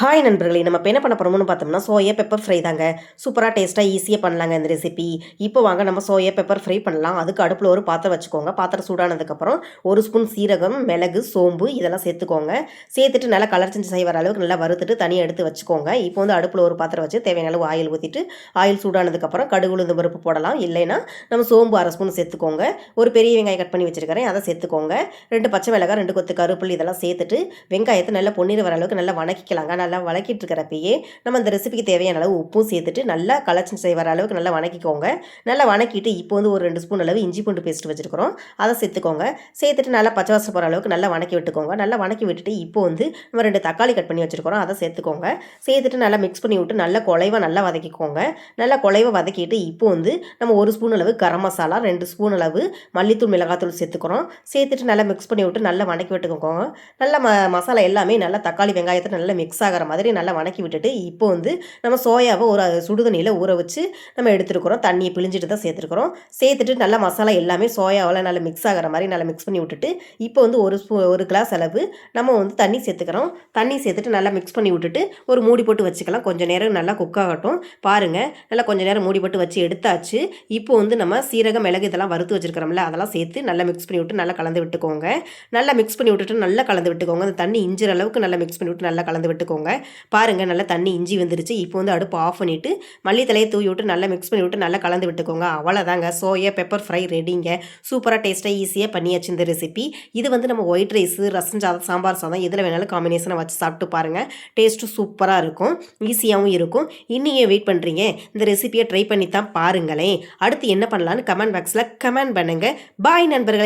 Hi நண்பர்களே! நம்ம இப்போ என்ன பண்ண போறோம்னு பார்த்தோம்னா, சோயா பெப்பர் ஃப்ரை தாங்க. சூப்பரா டேஸ்ட்டா ஈஸியா பண்ணலாங்க இந்த ரெசிபி. இப்போ வாங்க நம்ம சோயா பெப்பர் ஃப்ரை பண்ணலாம். அதுக்கு அடுப்புல ஒரு பாத்திரம் வச்சுக்கோங்க. பாத்திரம் சூடானதுக்கப்புறம் 1 ஸ்பூன் சீரகம், மிளகு, சோம்பு இதெல்லாம் சேர்த்துக்கோங்க. சேர்த்துட்டு நல்லா கலர் சேஞ்ச் ஆகி வர அளவுக்கு நல்லா வறுத்துட்டு தனியா எடுத்து வச்சுக்கோங்க. இப்போ வந்து அடுப்புல ஒரு பாத்திரம் வச்சு தேவையான அளவு ஆயில் ஊத்திட்டு, ஆயில் சூடானதுக்கப்புறம் கடுகு, உளுந்து பருப்பு போடலாம். இல்லைன்னா நம்ம சோம்பு 1/2 ஸ்பூன் சேர்த்துக்கோங்க. ஒரு பெரிய வெங்காயம் கட் பண்ணி வச்சிருக்கிறேன். அதை சேர்த்துக்கோங்க. 2 பச்சை மிளகாய், 2 கொத்து கருவேப்பிலை இதெல்லாம் சேர்த்துட்டு வெங்காயத்தை நல்லா பொன்னிறம் வர அளவுக்கு நல்லா வணக்கிக்கலாங்க. நல்லா வதக்கிட்டு இருக்கிறப்பயே நம்ம இந்த ரெசிபிக்கு தேவையான அளவு உப்பும் சேர்த்துட்டு நல்லா கலர்ச்சி வர அளவுக்கு நல்லா வணக்கிக்கோங்க. நல்லா வணக்கிட்டு இப்போ வந்து ஒரு 2 ஸ்பூன் அளவு இஞ்சி பூண்டு பேஸ்ட் வச்சுருக்கிறோம், அதை சேர்த்துக்கோங்க. சேர்த்துட்டு நல்லா பச்சை வாசனை போகிற அளவுக்கு நல்லா வணக்கி விட்டுக்கோங்க. நல்லா வணக்கி விட்டுட்டு இப்போ வந்து நம்ம 2 தக்காளி கட் பண்ணி வச்சுருக்கிறோம், அதை சேர்த்துக்கோங்க. சேர்த்துட்டு நல்லா மிக்ஸ் பண்ணி விட்டு நல்லா குழைவாக நல்லா வதக்கிக்கோங்க. நல்லா குழைவாக வதக்கிட்டு இப்போ வந்து நம்ம 1 ஸ்பூன் அளவு கரம் மசாலா, 2 ஸ்பூன் அளவு மல்லித்தூள், மிளகாத்தூள் சேர்த்துக்கிறோம். சேர்த்துட்டு நல்லா மிக்ஸ் பண்ணி விட்டு நல்லா வணக்கி விட்டுக்கோங்க. நல்லா மசாலா எல்லாமே நல்லா தக்காளி வெங்காயத்தை நல்லா மிக்ஸ் ஆகிற மாதிரி நல்லா வணக்கி விட்டுட்டு இப்போ வந்து நம்ம சோயாவை ஒரு சுடுதண்ணியில் ஊற வச்சு நம்ம எடுத்துருக்கிறோம். தண்ணியை பிழிஞ்சிட்டு தான் சேர்த்துருக்குறோம். சேர்த்துட்டு நல்லா மசாலா எல்லாமே சோயாவில் நல்லா மிக்ஸ் ஆகிற மாதிரி நல்லா மிக்ஸ் பண்ணி விட்டுட்டு இப்போ வந்து ஒரு கிளாஸ் அளவு நம்ம வந்து தண்ணி சேர்த்துக்கிறோம். தண்ணி சேர்த்துட்டு நல்லா மிக்ஸ் பண்ணி விட்டுட்டு ஒரு மூடி போட்டு வச்சுக்கலாம். கொஞ்சம் நேரம் நல்லா குக் ஆகட்டும். பாருங்கள், நல்லா கொஞ்சம் நேரம் மூடி போட்டு வச்சு எடுத்தாச்சு. இப்போ வந்து நம்ம சீரகம், மிளகு இதெல்லாம் வறுத்து வச்சுருக்கிறோம்ல, அதெல்லாம் சேர்த்து நல்லா மிக்ஸ் பண்ணி விட்டு நல்லா கலந்து விட்டுக்கோங்க. நல்லா மிக்ஸ் பண்ணி விட்டுட்டு நல்லா கலந்து விட்டுக்கோங்க. அந்த தண்ணி இஞ்சிற அளவுக்கு நல்லா மிக்ஸ் பண்ணி விட்டு நல்லா கலந்து விட்டுக்கோங்க. பாருங்கள், நல்லா தண்ணி இஞ்சி வந்துருச்சு. இப்போ வந்து அடுப்பு ஆஃப் பண்ணிவிட்டு மல்லித்தலையை தூவி விட்டு நல்லா மிக்ஸ் பண்ணி விட்டு நல்லா கலந்து விட்டுக்கோங்க. அவ்வளோதாங்க, சோயா பெப்பர் ஃப்ரை ரெடிங்க. சூப்பராக டேஸ்ட்டாக ஈஸியாக பண்ணியாச்சு இந்த ரெசிபி. இது வந்து நம்ம ஒயிட் ரைஸு, ரசம் சாதம், சாம்பார் சாதம் எதில் வேணாலும் காம்பினேஷனாக வச்சு சாப்பிட்டு பாருங்கள். டேஸ்ட்டும் சூப்பராக இருக்கும், ஈஸியாகவும் இருக்கும். இன்னும் ஏன் வெயிட் பண்ணுறீங்க? இந்த ரெசிபியை ட்ரை பண்ணி தான் பாருங்களேன். அடுத்து என்ன பண்ணலான்னு கமெண்ட் பாக்ஸில் கமெண்ட் பண்ணுங்கள். பாய் நண்பர்களே.